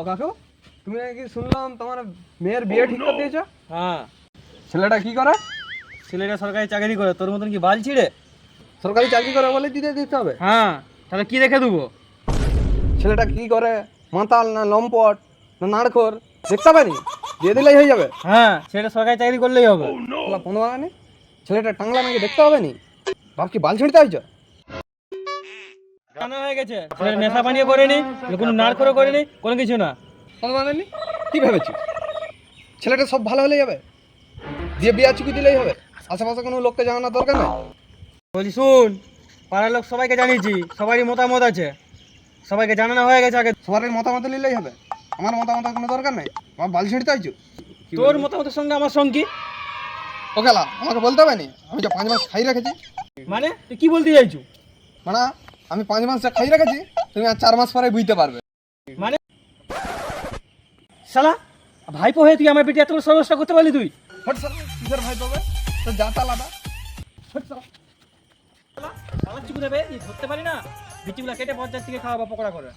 ও কাকু, তুমি নাকি শুনলাম তোমার মেয়ের বিয়ে ঠিক করে দিয়েছো? হ্যাঁ, ছেলেটা কি করে? ছেলেটা সরকারি চাকরি করে, তোর মতন কি বাল ছিঁড়ে? সরকারি চাকরি করে বলে দিতে হবে? হ্যাঁ, তাহলে কি রেখে দেবো? ছেলেটা কি করে, মাতাল না লম্পট না নাড়খোর, দেখতে হবে নি? দিয়ে দিলেই হয়ে যাবে? হ্যাঁ, ছেলেটা সরকারি চাকরি করলেই হবে। কোনো মানে ছেলেটা টাংলা নাকি দেখতে হবে নি? বাপ কি বাল ছিঁড়তে হয়েছ? জানা হয়ে গেছে, ছেলেটা নেশা পানীয় করেনি, কোনো নাড়খড়ো করেনি, কোনো কিছু না। কোনো মানে নি? কি ভেবেছিস ছেলেটা সব ভালো হলে যাবে, দিয়ে বিয়া চুকি দিলেই হবে? আশেপাশে কোনো লোককে জানানোর দরকার নেই? বলছি শুন, পাড়ার লোক সবাইকে জানিয়েছি, সবারই মতামত আছে, সবাইকে জানানো হয়ে গেছে আগে। সবার মতামত নিলেই হবে? আমার মতামতের কোনো দরকার নেই? আমার বাল ছিঁড়তে হয়েছো? তোর মতামতের সঙ্গে আমার সঙ্গে ও গেলা, আমাকে বলতে হবে নি? আমি যে 5 মাস খাই রেখেছি, মানে তুই কি বলতে চাইছো? মানে আমি 5 মাস যা খাই রেখেছি তুমি আর 4 মাস পরে বুঝতে পারবে। মানে শালা ভাইপো হয়ে তুই আমার পেটে এত বড় সমস্যা করতে পারলি তুই? হট শালা, কিসের ভাই পাবে? তো যা তালাটা হট শালা। আমার চিকু দেবে ধরতে পারি না, বিচিগুলা কেটে পর্যায় থেকে খাওয়াবো পকোড়া করে।